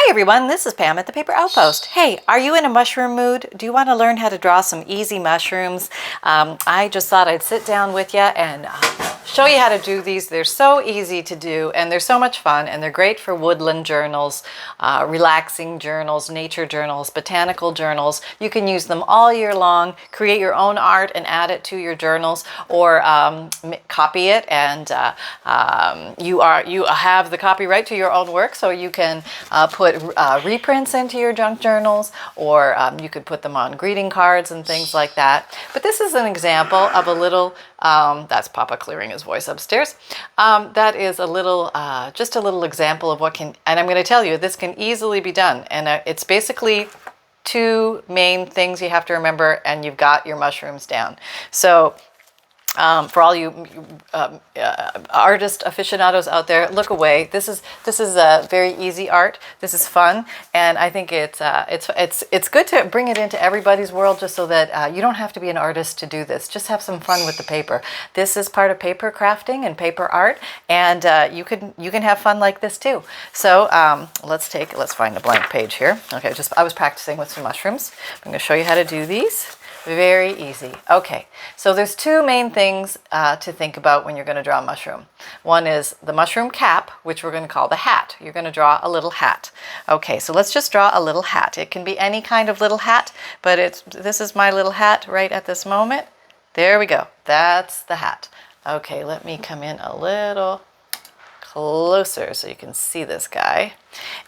Hi everyone, this is Pam at the Paper Outpost. Hey, are you in a mushroom mood? Do you want to learn how to draw some easy mushrooms? I just thought I'd sit down with you and show you how to do these. They're so easy to do and they're so much fun, and they're great for woodland journals, relaxing journals, nature journals, botanical journals. You can use them all year long, create your own art and add it to your journals, or copy it, and you have the copyright to your own work, so you can put reprints into your junk journals, or you could put them on greeting cards and things like that. But this is an example of a little, that's Papa clearing his voice upstairs. That is a little, just a little example of what can, and I'm going to tell you, this can easily be done. And it's basically two main things you have to remember, and you've got your mushrooms down. So for all you artist aficionados out there, look away. This is a very easy art. This is fun, and I think it's good to bring it into everybody's world, just so that you don't have to be an artist to do this. Just have some fun with the paper. This is part of paper crafting and paper art, and you can have fun like this too. So let's find a blank page here. Okay, I was practicing with some mushrooms. I'm going to show you how to do these. Very easy. Okay, so there's two main things to think about when you're going to draw a mushroom. One is the mushroom cap, which we're going to call the hat. You're going to draw a little hat. Okay, so let's just draw a little hat. It can be any kind of little hat, but this is my little hat right at this moment. There we go. That's the hat. Okay, let me come in a little closer so you can see this guy.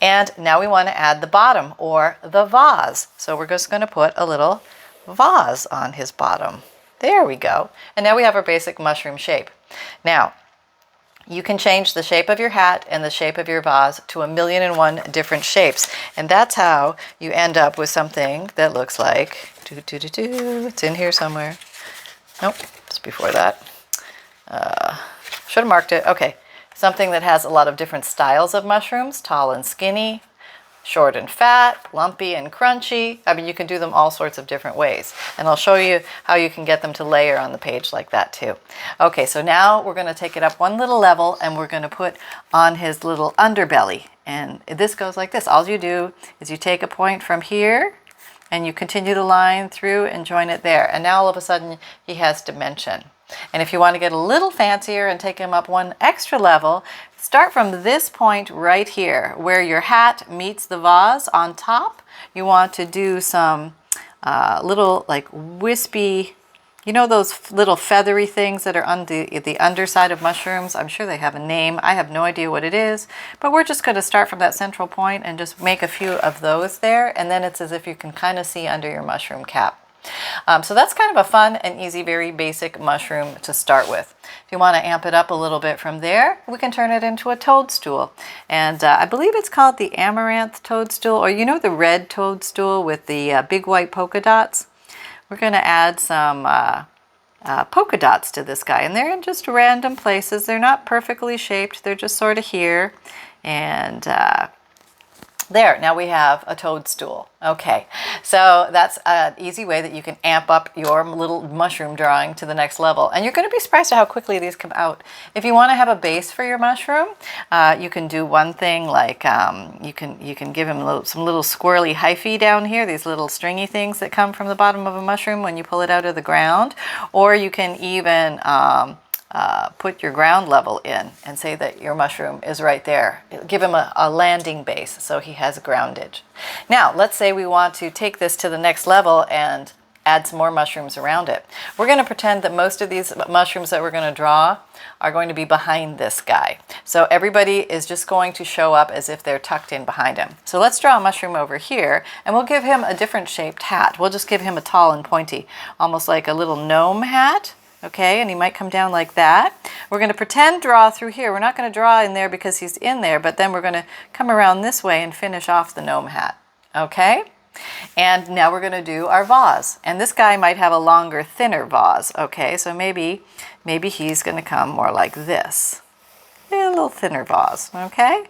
And now we want to add the bottom, or the vase. So we're just going to put a little vase on his bottom. There we go. And now we have our basic mushroom shape. Now, you can change the shape of your hat and the shape of your vase to 1,000,001 different shapes. And that's how you end up with something that looks like, it's in here somewhere. Nope, it's before that. Should have marked it. Okay, something that has a lot of different styles of mushrooms, tall and skinny, short and fat, lumpy and crunchy. I mean, you can do them all sorts of different ways. And I'll show you how you can get them to layer on the page like that too. Okay, so now we're going to take it up one little level, and we're going to put on his little underbelly. And this goes like this. All you do is you take a point from here, and you continue the line through and join it there. And now all of a sudden he has dimension. And if you want to get a little fancier and take him up one extra level, start from this point right here where your hat meets the vase on top. You want to do some little like wispy, you know, those little feathery things that are on the underside of mushrooms. I'm sure they have a name. I have no idea what it is, but we're just going to start from that central point and just make a few of those there. And then it's as if you can kind of see under your mushroom cap. So that's kind of a fun and easy, very basic mushroom to start with. If you want to amp it up a little bit from there, we can turn it into a toadstool. And I believe it's called the amaranth toadstool, or you know, the red toadstool with the big white polka dots. We're going to add some polka dots to this guy, and they're in just random places. They're not perfectly shaped. They're just sort of here. And there, now we have a toadstool. Okay, so that's an easy way that you can amp up your little mushroom drawing to the next level. And you're going to be surprised at how quickly these come out. If you want to have a base for your mushroom, you can do one thing like you can give him some little squirrely hyphae down here, these little stringy things that come from the bottom of a mushroom when you pull it out of the ground. Or you can even put your ground level in and say that your mushroom is right there. Give him a landing base so he has groundage. Now, let's say we want to take this to the next level and add some more mushrooms around it. We're going to pretend that most of these mushrooms that we're going to draw are going to be behind this guy. So everybody is just going to show up as if they're tucked in behind him. So let's draw a mushroom over here, and we'll give him a different shaped hat. We'll just give him a tall and pointy, almost like a little gnome hat. Okay, and he might come down like that. We're going to pretend draw through here. We're not going to draw in there because he's in there, but then we're going to come around this way and finish off the gnome hat. Okay? And now we're going to do our vase. And this guy might have a longer, thinner vase. Okay, so maybe he's going to come more like this. A little thinner vase. Okay?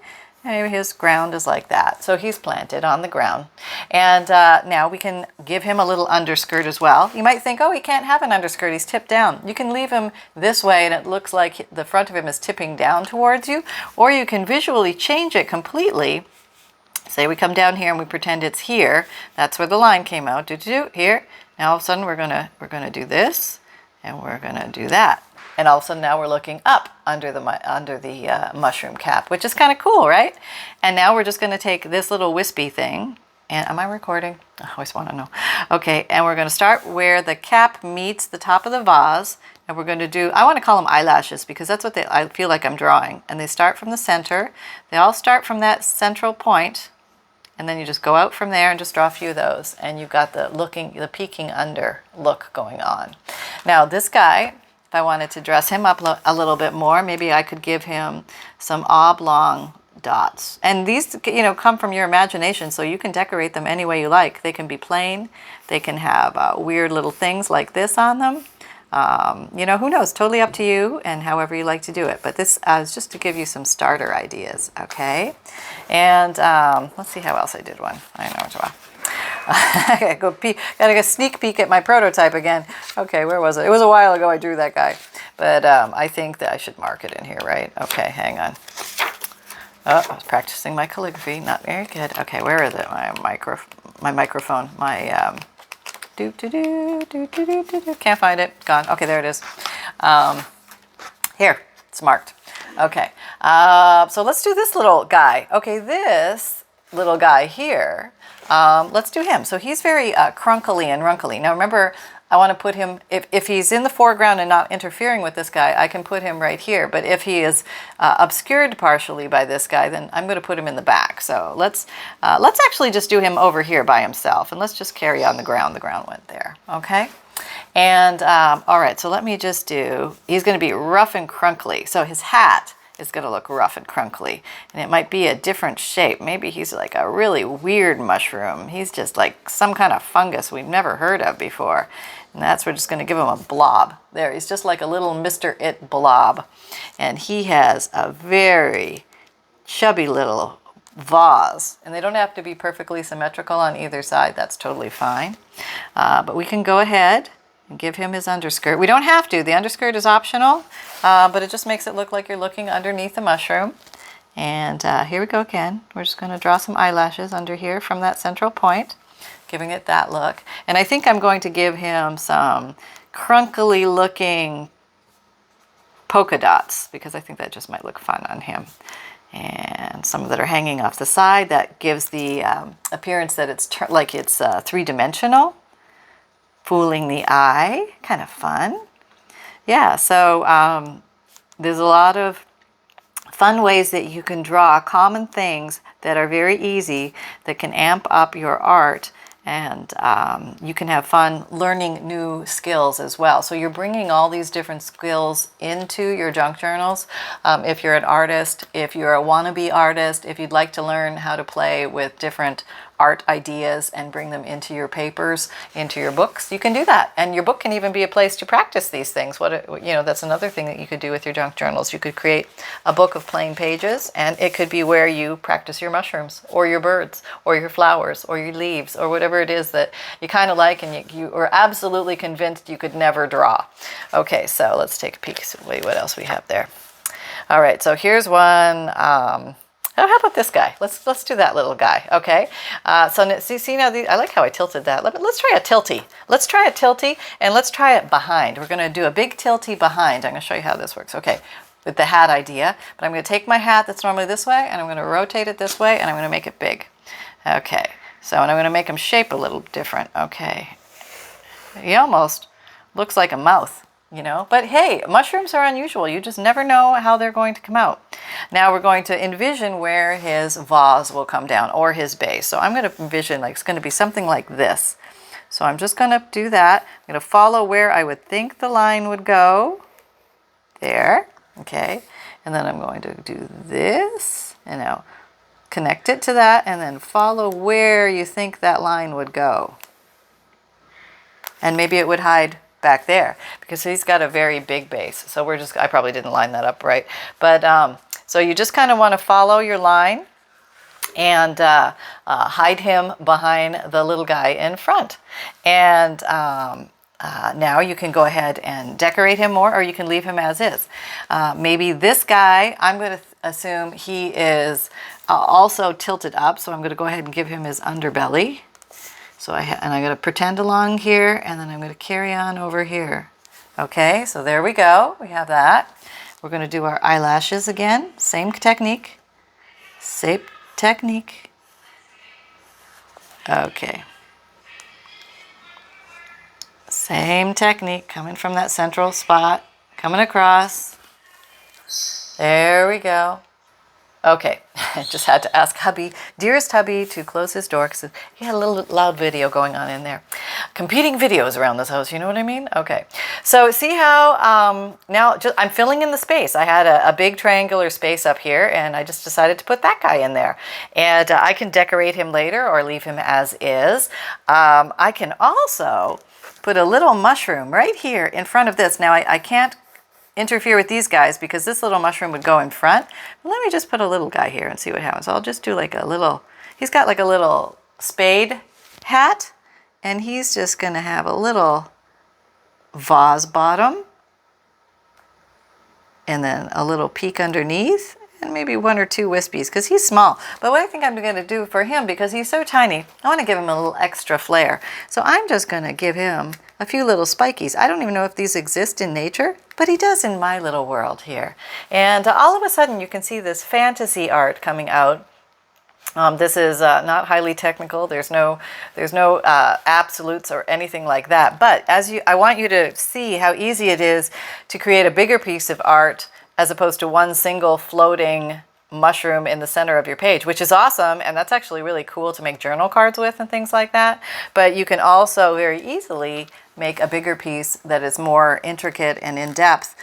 Maybe his ground is like that. So he's planted on the ground. And now we can give him a little underskirt as well. You might think, oh, he can't have an underskirt. He's tipped down. You can leave him this way and it looks like the front of him is tipping down towards you. Or you can visually change it completely Say we come down here and we pretend it's here. That's where the line came out. Here. Now all of a sudden we're gonna do this, and we're gonna do that. And all of a sudden now we're looking up under the mushroom cap, which is kind of cool, right? And now we're just gonna take this little wispy thing. And am I recording? I always want to know. Okay, and we're gonna start where the cap meets the top of the vase. And we're going to do, I want to call them eyelashes because that's what I feel like I'm drawing. And they start from the center. They all start from that central point. And then you just go out from there and just draw a few of those. And you've got the peeking under look going on. Now this guy, if I wanted to dress him up a little bit more, maybe I could give him some oblong dots. And these, come from your imagination, so you can decorate them any way you like. They can be plain. They can have weird little things like this on them. Who knows? Totally up to you and however you like to do it. But this is just to give you some starter ideas, okay? And let's see how else I did one. I know what I gotta go sneak peek at my prototype again. Okay, where was it? It was a while ago I drew that guy. But I think that I should mark it in here, right? Okay, hang on. Oh, I was practicing my calligraphy. Not very good. Okay, where is it? My microphone. Can't find it. Gone. Okay, there it is. Here, it's marked. Okay, so let's do this little guy. Okay, this little guy here, let's do him. So he's very crunkly and runkly. Now remember, I want to put him, if he's in the foreground and not interfering with this guy, I can put him right here. But if he is obscured partially by this guy, then I'm going to put him in the back. So let's actually just do him over here by himself. And let's just carry on the ground. The ground went there. Okay? And all right, so let me just do, he's going to be rough and crunkly. So his hat is going to look rough and crunkly. And it might be a different shape. Maybe he's like a really weird mushroom. He's just like some kind of fungus we've never heard of before. And we're just going to give him a blob. There, he's just like a little Mr. It blob. And he has a very chubby little vase. And they don't have to be perfectly symmetrical on either side. That's totally fine. But we can go ahead and give him his underskirt. We don't have to. The underskirt is optional, but it just makes it look like you're looking underneath the mushroom. And here we go again. We're just going to draw some eyelashes under here from that central point, giving it that look. And I think I'm going to give him some crunkly looking polka dots because I think that just might look fun on him. And some that are hanging off the side, that gives the appearance that it's three-dimensional. Fooling the eye, kind of fun. Yeah, so there's a lot of fun ways that you can draw common things that are very easy, that can amp up your art, and you can have fun learning new skills as well. So you're bringing all these different skills into your junk journals. If you're an artist, if you're a wannabe artist, if you'd like to learn how to play with different art ideas and bring them into your papers, into your books, you can do that. And your book can even be a place to practice these things. That's another thing that you could do with your junk journals. You could create a book of plain pages, and it could be where you practice your mushrooms or your birds or your flowers or your leaves or whatever it is that you kind of like and you are absolutely convinced you could never draw. Okay, so let's take a peek. Wait, what else we have there? All right, so here's one. Oh, how about this guy? Let's do that little guy, okay? So see now, I like how I tilted that. Let's try a tilty. Let's try a tilty, and let's try it behind. We're going to do a big tilty behind. I'm going to show you how this works. Okay, with the hat idea. But I'm going to take my hat that's normally this way, and I'm going to rotate it this way, and I'm going to make it big. Okay, so and I'm going to make him shape a little different. Okay, he almost looks like a mouth. But hey, mushrooms are unusual. You just never know how they're going to come out. Now we're going to envision where his vase will come down, or his base. So I'm going to envision like it's going to be something like this. So I'm just going to do that. I'm going to follow where I would think the line would go. There, okay. And then I'm going to do this, connect it to that, and then follow where you think that line would go. And maybe it would hide back there because he's got a very big base. So I probably didn't line that up right. But so you just kind of want to follow your line and hide him behind the little guy in front. And now you can go ahead and decorate him more, or you can leave him as is. Maybe this guy, I'm going to assume he is also tilted up, so I'm going to go ahead and give him his underbelly. So I'm going to pretend along here, and then I'm going to carry on over here. Okay, so there we go. We have that. We're going to do our eyelashes again. Same technique. Same technique. Okay. Same technique, coming from that central spot, coming across. There we go. Okay, I just had to ask hubby, dearest hubby, to close his door because he had a little loud video going on in there. Competing videos around this house, you know what I mean? Okay, so see how now I'm filling in the space. I had a big triangular space up here, and I just decided to put that guy in there. And I can decorate him later or leave him as is. I can also put a little mushroom right here in front of this. Now I can't interfere with these guys because this little mushroom would go in front. But let me just put a little guy here and see what happens. I'll just do like a little, he's got like a little spade hat, and he's just going to have a little vase bottom and then a little peak underneath and maybe one or two wispies because he's small. But what I think I'm going to do for him, because he's so tiny, I want to give him a little extra flair. So I'm just going to give him a few little spikies. I don't even know if these exist in nature, but he does in my little world here. And all of a sudden you can see this fantasy art coming out. This is not highly technical. There's no absolutes or anything like that. But I want you to see how easy it is to create a bigger piece of art as opposed to one single floating mushroom in the center of your page, which is awesome. And that's actually really cool to make journal cards with and things like that. But you can also very easily make a bigger piece that is more intricate and in depth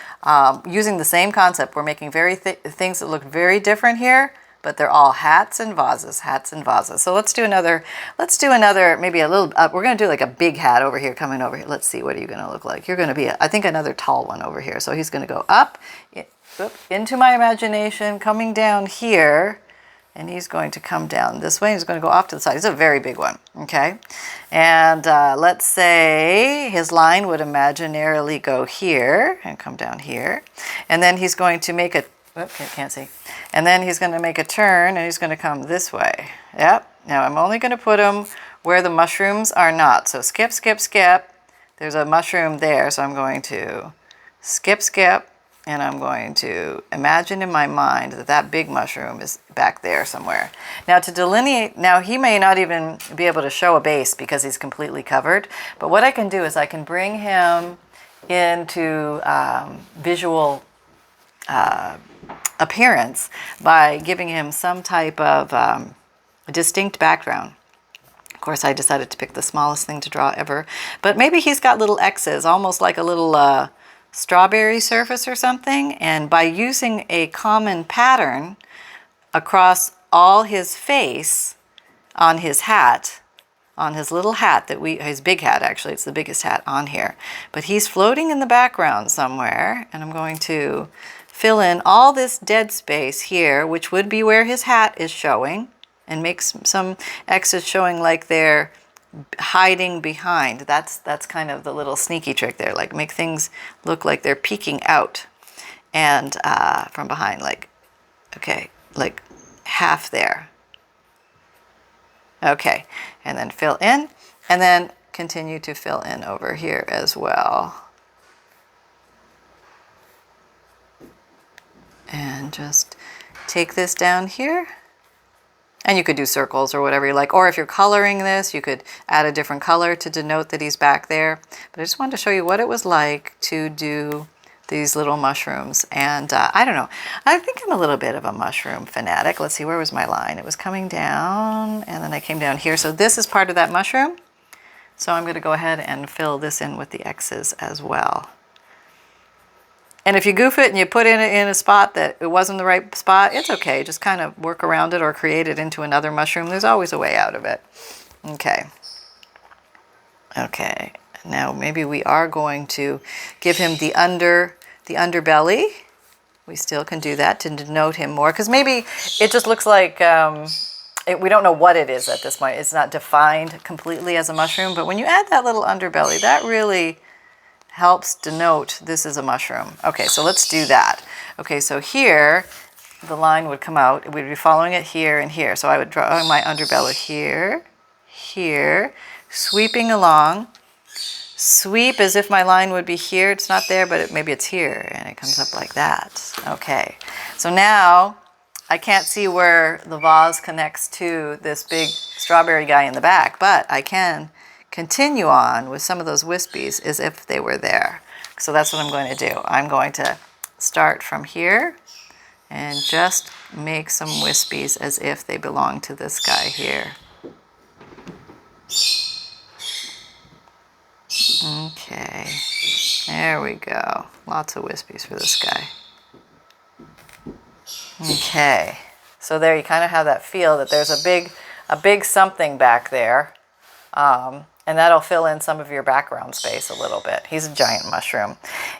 using the same concept. We're making things that look very different here, but they're all hats and vases, hats and vases. So let's do another, maybe a little, we're going to do like a big hat over here, coming over here. Let's see, what are you going to look like? You're going to be, I think, another tall one over here. So he's going to go up into my imagination, coming down here, and he's going to come down this way. He's going to go off to the side. He's a very big one, okay? And let's say his line would imaginarily go here and come down here. And then he's going to make a, can't see. And then he's going to make a turn, and he's going to come this way. Yep. Now I'm only going to put him where the mushrooms are not. So skip, skip, skip. There's a mushroom there, so I'm going to skip, skip. And I'm going to imagine in my mind that that big mushroom is back there somewhere. Now to delineate, now he may not even be able to show a base because he's completely covered. But what I can do is I can bring him into visual appearance by giving him some type of distinct background. Of course, I decided to pick the smallest thing to draw ever. But maybe he's got little X's, almost like a little strawberry surface or something, and by using a common pattern across all his face on his hat, on his little hat his big hat, actually, it's the biggest hat on here, but he's floating in the background somewhere, and I'm going to fill in all this dead space here, which would be where his hat is showing, and make some X's showing like they're hiding behind. That's kind of the little sneaky trick there, like make things look like they're peeking out and from behind, like, okay, like half there. Okay, and then fill in, and then continue to fill in over here as well. And just take this down here. And you could do circles or whatever you like. Or if you're coloring this, you could add a different color to denote that he's back there. But I just wanted to show you what it was like to do these little mushrooms. And I don't know, I think I'm a little bit of a mushroom fanatic. Let's see, where was my line? It was coming down, and then I came down here. So this is part of that mushroom. So I'm going to go ahead and fill this in with the X's as well. And if you goof it and you put it in a spot that it wasn't the right spot, it's okay. Just kind of work around it or create it into another mushroom. There's always a way out of it. Okay. Okay. Now maybe we are going to give him the underbelly. We still can do that to denote him more, because maybe it just looks like we don't know what it is at this point. It's not defined completely as a mushroom, but when you add that little underbelly, that really helps denote this is a mushroom. Okay, so let's do that. Okay, so here the line would come out. We'd be following it here and here. So I would draw my underbelly here, here, sweeping along. Sweep as if my line would be here. It's not there, but maybe it's here, and it comes up like that. Okay, so now I can't see where the vase connects to this big strawberry guy in the back, but I can continue on with some of those wispies as if they were there. So that's what I'm going to do. I'm going to start from here and just make some wispies as if they belong to this guy here. Okay, there we go. Lots of wispies for this guy. Okay, so there you kind of have that feel that there's a big something back there, and that'll fill in some of your background space a little bit. He's a giant mushroom,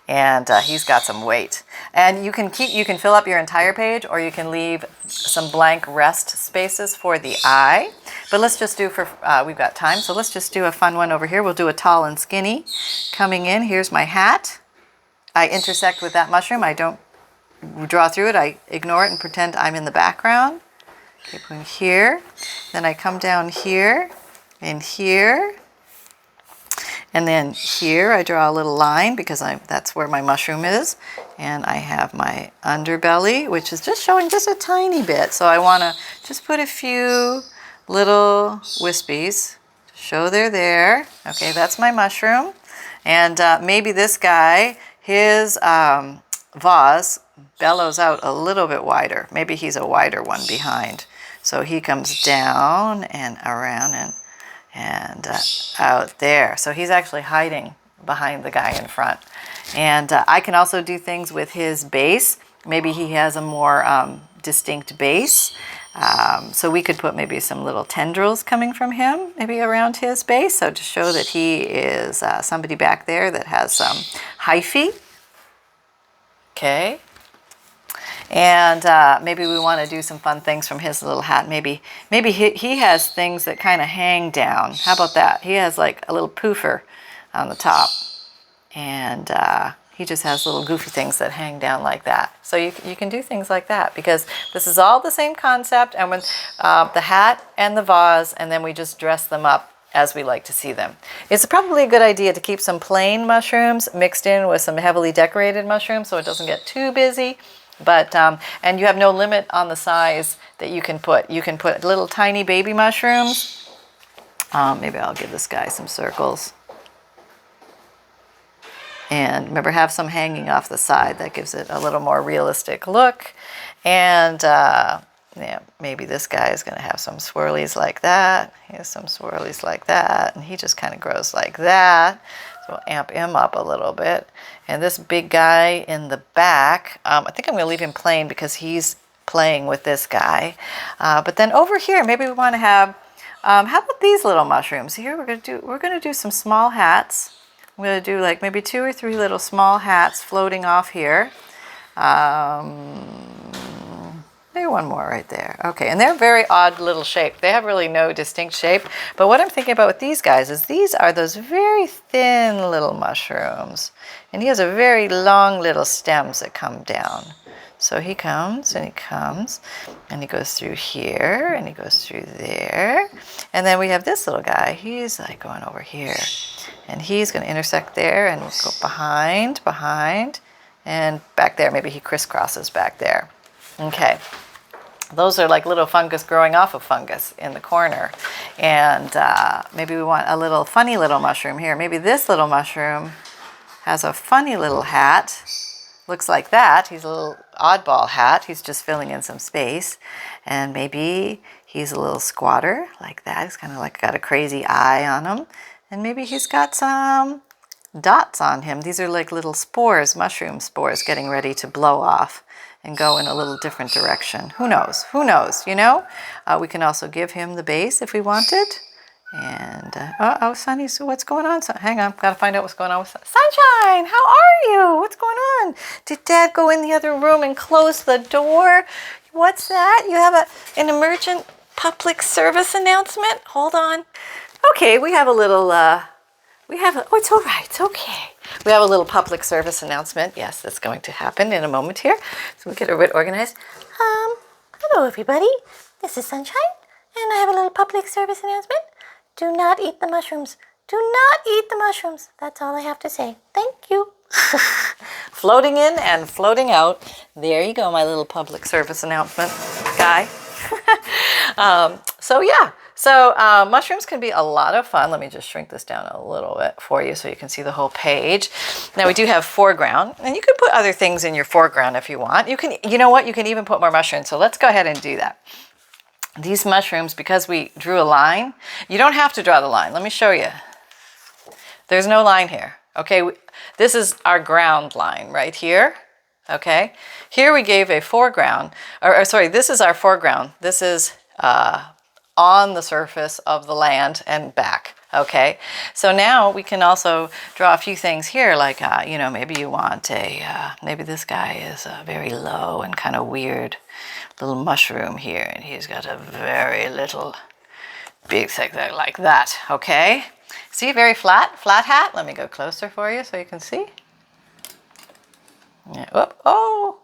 and he's got some weight. And you can fill up your entire page, or you can leave some blank rest spaces for the eye. But let's just do we've got time, so let's just do a fun one over here. We'll do a tall and skinny. Coming in, here's my hat. I intersect with that mushroom. I don't draw through it. I ignore it and pretend I'm in the background. Okay, going here. Then I come down here and here. And then here I draw a little line because that's where my mushroom is. And I have my underbelly, which is just showing just a tiny bit. So I want to just put a few little wispies to show they're there. Okay, that's my mushroom. And maybe this guy, his vase bellows out a little bit wider. Maybe he's a wider one behind. So he comes down and around and out there. So he's actually hiding behind the guy in front. And I can also do things with his base. Maybe he has a more distinct base. So we could put maybe some little tendrils coming from him, maybe around his base. So to show that he is somebody back there that has some hyphae. Okay. And maybe we want to do some fun things from his little hat. Maybe he has things that kind of hang down. How about that? He has like a little poofer on the top. And he just has little goofy things that hang down like that. So you can do things like that because this is all the same concept. And with the hat and the vase, and then we just dress them up as we like to see them. It's probably a good idea to keep some plain mushrooms mixed in with some heavily decorated mushrooms so it doesn't get too busy. But, and you have no limit on the size that you can put. You can put little tiny baby mushrooms. Maybe I'll give this guy some circles. And remember, have some hanging off the side. That gives it a little more realistic look. And yeah, maybe this guy is going to have some swirlies like that. He has some swirlies like that. And he just kind of grows like that. So we'll amp him up a little bit. And this big guy in the back, I think I'm going to leave him plain because he's playing with this guy. But then over here, maybe we want to have, how about these little mushrooms? Here we're going to do some small hats. I'm going to do like maybe 2 or 3 little small hats floating off here. Maybe one more right there. Okay, and they're very odd little shape. They have really no distinct shape. But what I'm thinking about with these guys is these are those very thin little mushrooms. And he has a very long little stems that come down. So he comes and he comes and he goes through here and he goes through there. And then we have this little guy. He's like going over here. And he's going to intersect there and go behind, and back there. Maybe he crisscrosses back there. Okay. Those are like little fungus growing off of fungus in the corner. And maybe we want a little funny little mushroom here. Maybe this little mushroom has a funny little hat. Looks like that. He's a little oddball hat. He's just filling in some space. And maybe he's a little squatter like that. He's kind of like got a crazy eye on him. And maybe he's got some dots on him. These are like little spores, mushroom spores getting ready to blow off and go in a little different direction. Who knows? Who knows, you know? We can also give him the base if we wanted. And, uh-oh, Sunny, so what's going on? Hang on, got to find out what's going on with Sunshine. How are you? What's going on? Did Dad go in the other room and close the door? What's that? You have an emergent public service announcement? Hold on. Okay, we have a little, oh, it's all right, it's okay. We have a little public service announcement. Yes, that's going to happen in a moment here. So we'll get a bit organized. Hello everybody, this is Sunshine, and I have a little public service announcement. Do not eat the mushrooms. Do not eat the mushrooms. That's all I have to say. Thank you. Floating in and floating out. There you go, my little public service announcement guy. So mushrooms can be a lot of fun. Let me just shrink this down a little bit for you so you can see the whole page. Now we do have foreground, and you can put other things in your foreground if you want. You know what? You can even put more mushrooms. So let's go ahead and do that. These mushrooms, because we drew a line, you don't have to draw the line. Let me show you. There's no line here. Okay, this is our ground line right here. Okay, here we gave a foreground, or sorry, this is our foreground. This is on the surface of the land and back. Okay, so now we can also draw a few things here, like, you know, maybe you want maybe this guy is very low and kind of weird little mushroom here, and he's got a very little big thing like that. Okay, see, very flat hat. Let me go closer for you so you can see. Yeah. Whoop. Oh,